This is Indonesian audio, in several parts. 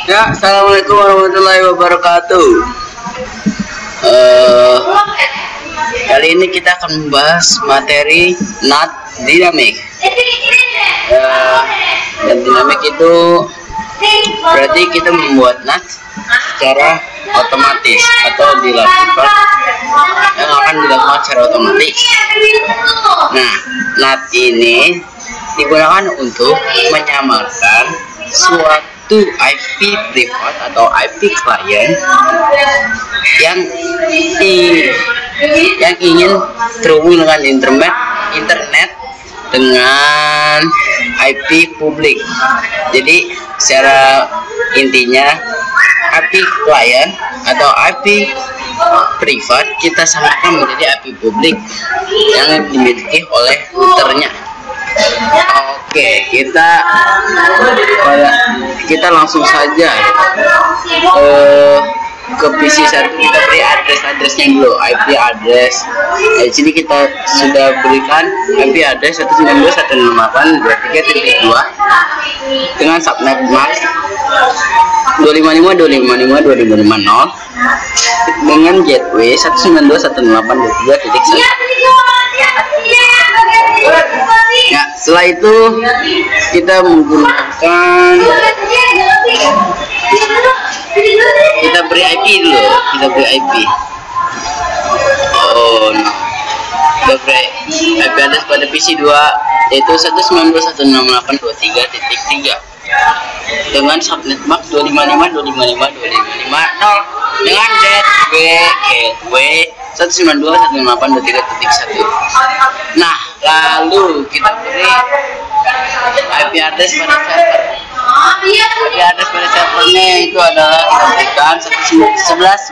Ya, assalamualaikum warahmatullahi wabarakatuh. Kali ini kita akan membahas materi NAT dinamik. Dan dinamik itu berarti kita membuat NAT secara otomatis atau dilakukan yang akan dilakukan secara otomatis. Nah, NAT ini digunakan untuk menyamarkan suatu IP privat atau IP client yang ingin terhubung dengan internet dengan IP publik. Jadi secara intinya IP client atau IP privat kita samakan menjadi IP publik yang dimiliki oleh routernya. Oke, kita langsung saja ke PC satu. Kita beri address-addressnya dulu, IP address. Di sini kita sudah berikan IP address 192.168.23.2 dengan subnet max 255.255.255.0 dengan gateway 192.168.23.1. Ya, setelah itu kita menggunakan kita beri IP dulu, kita beri IP. Kita beri IP address pada PC 2 yaitu 192.168.23.3 dengan subnet max 255.255.255.0 dengan gateway 192.168.23.1. Nah, lalu kita beri IP address pada server. IP address pada servernya itu adalah kita berikan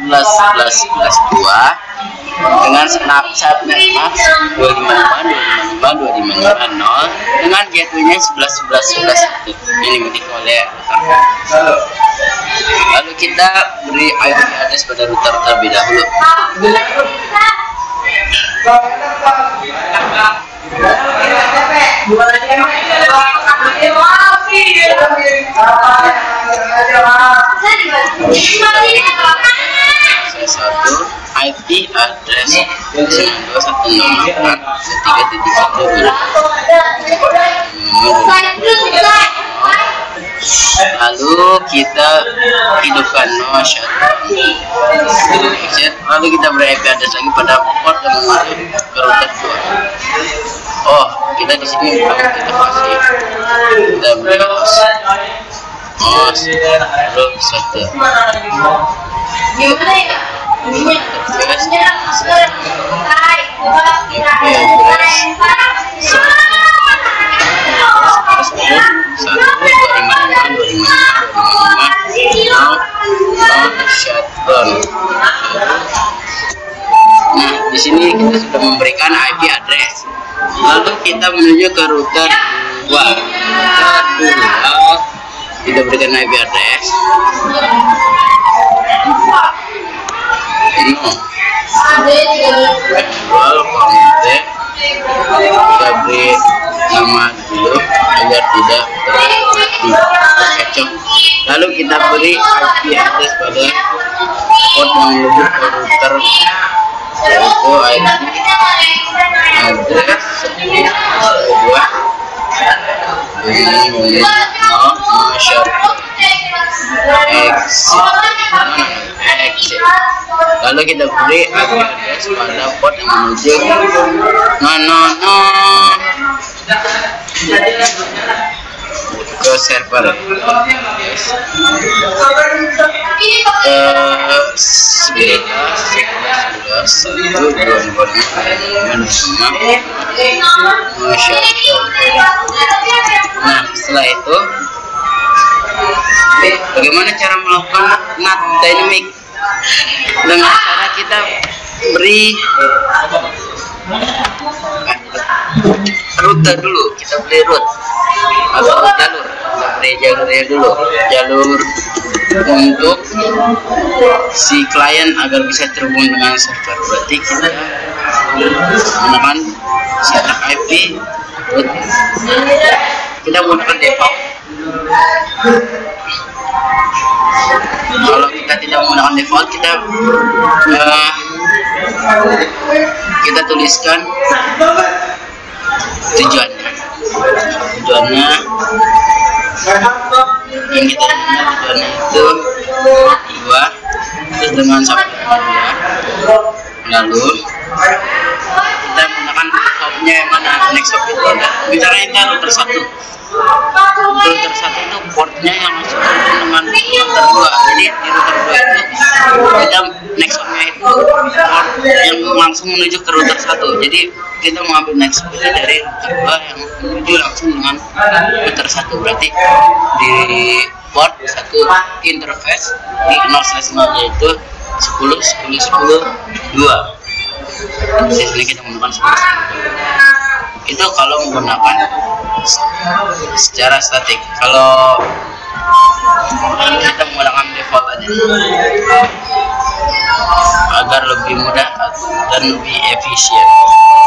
11.11.11.11.2 dengan subnet max 255.255.255.0 dengan gateway-nya 11.11.11.1 yang dimiliki oleh router. Lalu kita beri IP address pada router terlebih dahulu. Satu IP address 192.168.23.1. Lalu kita hidupkan lalu kita beri IP address lagi pada port yang menuju ke router 2. Oh, kita di sini kita beri host lalu satu Nah, di sini kita sudah memberikan IP address. Lalu kita menuju ke router 2. Kita berikan IP address. Kita beri nama dulu agar tidak terkecoh. Lalu kita beri IP address pada port yang menuju ke router yaitu IP address 2 lalu kita beri IP address pada port yang menuju ke server. Nah, setelah itu bagaimana cara melakukan NAT dynamic? Dengan cara kita beri rute dulu, kita beri root atau jalur. Kita beri jalurnya dulu, jalur untuk si klien agar bisa terhubung dengan server. Berarti kita menggunakan setup IP root. Kita menggunakan default Kalau kita tidak menggunakan default, kita tuliskan tujuannya yang kita inginkan. Tujuannya itu 2, terus dengan subjek 2, lalu kita menggunakan hopnya yang mana, next hop itu ada bicaranya router 1. Router 1 itu portnya yang masuk dengan router 2. Jadi di router 2 itu kita next hopnya itu port yang langsung menuju ke router 1. Jadi kita mengambil next hop itu dari router 2 yang menuju langsung dengan router 1. Berarti di port 1 interface di 0/0 yaitu 10 10 10 2. Di sini kita menggunakan 10 10 2. Itu kalau menggunakan secara statik. Kalau kita menggunakan default aja agar lebih mudah dan lebih efisien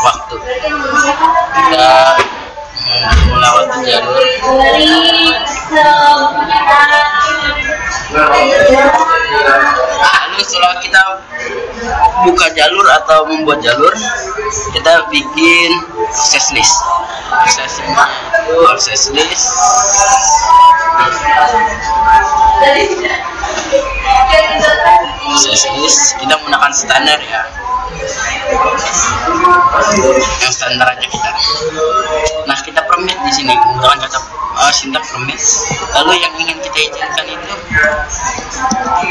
waktu. Kita melewati jalur. Lalu setelah kita buka jalur atau membuat jalur, kita bikin access list. Access list kita menggunakan standar ya, yang standar aja kita. Nah, kita permit di sini menggunakan kata sintak permit. Lalu yang ingin kita izinkan itu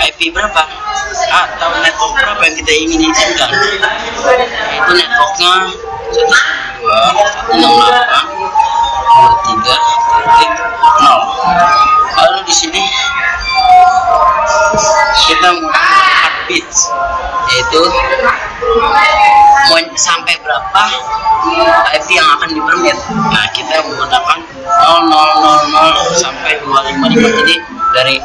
IP berapa atau network berapa yang kita ingin izinkan. Itu networknya 192.168.23.0. Lalu di sini kita menggunakan heartbeat, yaitu mau sampai berapa IP yang akan dipermit. Nah, kita menggunakan 0000 sampai 255. Jadi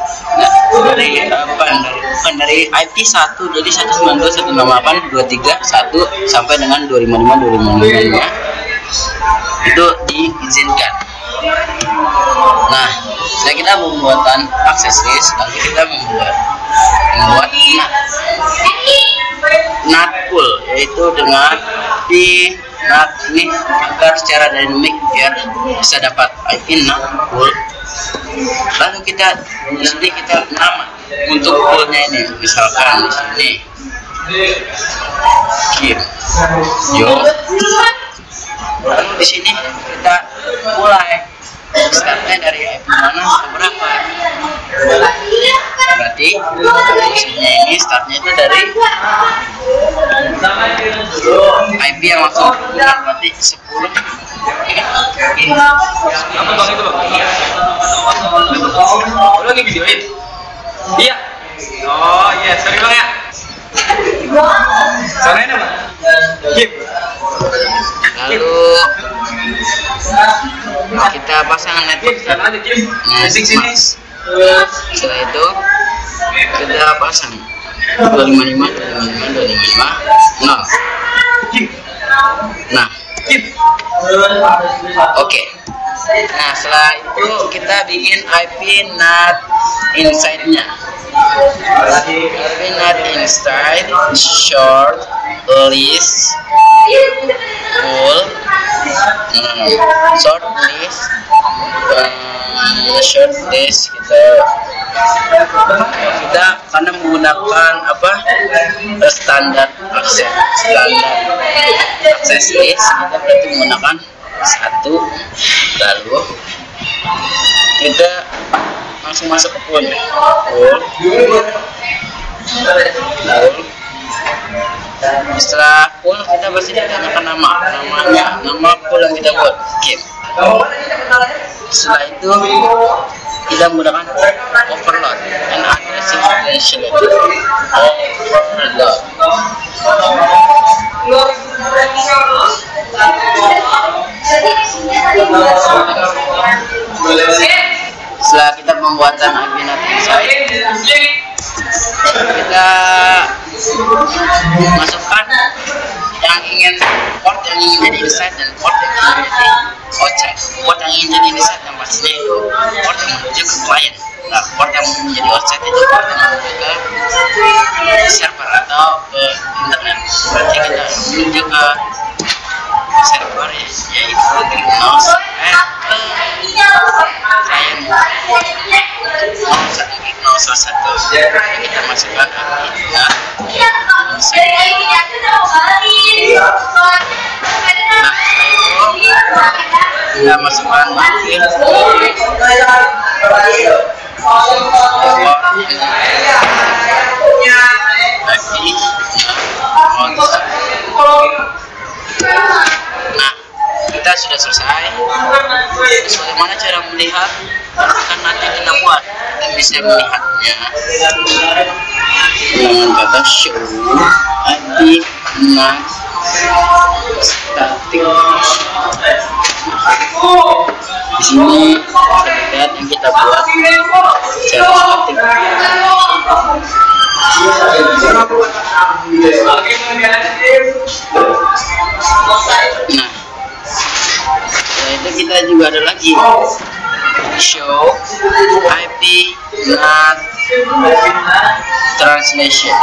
dari IP 1 jadi 192.168.23.1 sampai dengan 255 itu diizinkan. Nah, setelah kita membuatan access list, nanti kita membuat NAT pool, yaitu dengan di NAT ini agar secara dinamik biar bisa dapat IP NAT pool. Lalu kita di sini kita nama untuk poolnya ini, misalkan di sini Kim Jo. Lalu di sini kita mulai startnya dari IP mana ke berapa. Berarti ini startnya itu dari IP yang langsung berarti 10. Apa bang itu bang? Lu lagi videoin? Iya. Oh iya, sorry bang ya. Sorry bang. Kim. Lalu kita pasang network. Setelah itu kita pasang 255.255.255.0. Nah, oke. Nah, setelah itu kita bikin IP NAT inside-nya. IP NAT inside short list pool short list kita karena menggunakan standar access list, kita berarti menggunakan 1. Lalu kita langsung masuk ke pool. Setelah pool kita pasti ditanyakan nama pool yang kita buat, game. Setelah itu kita menggunakan overload and aggressive functionality. Overload. Setelah kita pembuatan IP NAT inside, kita masukkan port yang ingin jadi inside dan port yang ingin jadi outside. Port yang ingin jadi inside yang pastinya itu port yang menuju ke client. Nah, port yang menjadi offset itu port yang menuju ke server atau ke internet. Berarti kita menuju ke server ya, yaitu klik mouse sampai ke klien 01.01. Kita masukkan kita masukkan lagi nah, kita sudah selesai. Bagaimana cara melihat? Akan nanti kita buat dan bisa melihatnya dengan kata show ID not static. Di sini lihat yang kita buat secara statik. Nah, setelah itu kita juga ada lagi show IP not translation.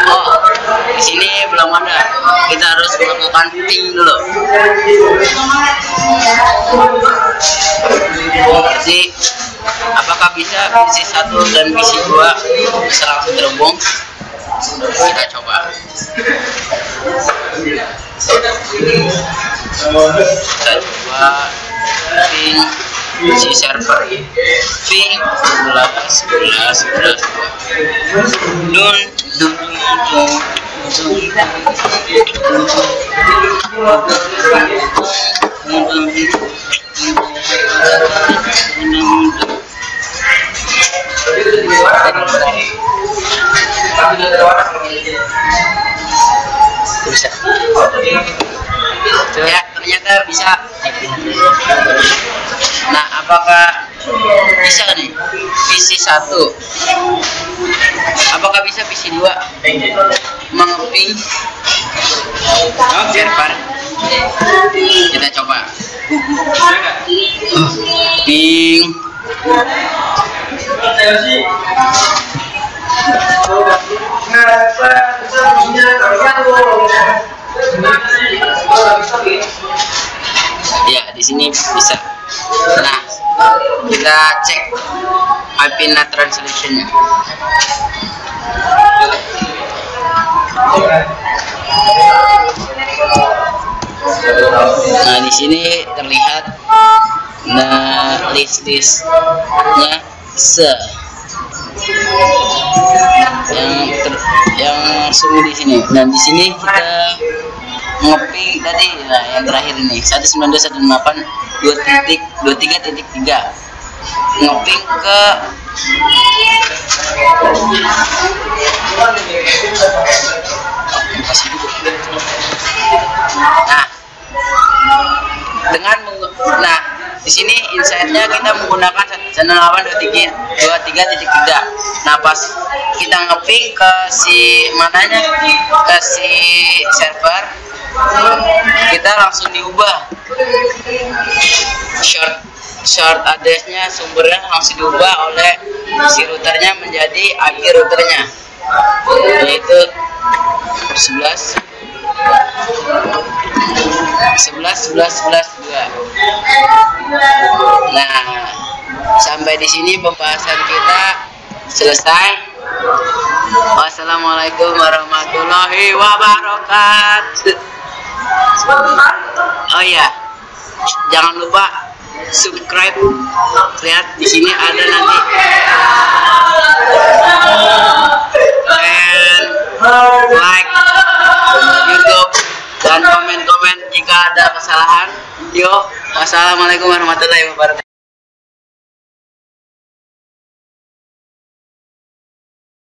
Oh, di sini belum ada. Kita harus melakukan ping dulu. Berarti apakah bisa PC 1 dan PC 2 bisa langsung terhubung? Kita coba. Kita coba ping si server ping 11 bisa. Ya, ternyata bisa. Nah, apakah bisa nih PC 1? Apakah bisa PC 2 mengeping server? Kita coba. Ping ya, di sini bisa. Nah, kita cek IP not translation-nya. Nah, di sini terlihat list-listnya yang semua di sini. Dan di sini kita ngopi tadi, nah yang terakhir ini 192.168.23.3 ngopi ke nah di sini insight-nya kita menggunakan 168.23.3. Nah, pas kita ngeping ke si mananya, ke si server, kita langsung diubah short address-nya, sumbernya langsung diubah oleh si routernya menjadi IP routernya, yaitu 11.11.11.2. Nah, sampai di sini pembahasan kita selesai. Wassalamualaikum warahmatullahi wabarakatuh. Oh ya, jangan lupa subscribe. Lihat di sini ada nanti and like YouTube dan komen-komen jika ada kesalahan. Yo, wassalamualaikum warahmatullahi wabarakatuh.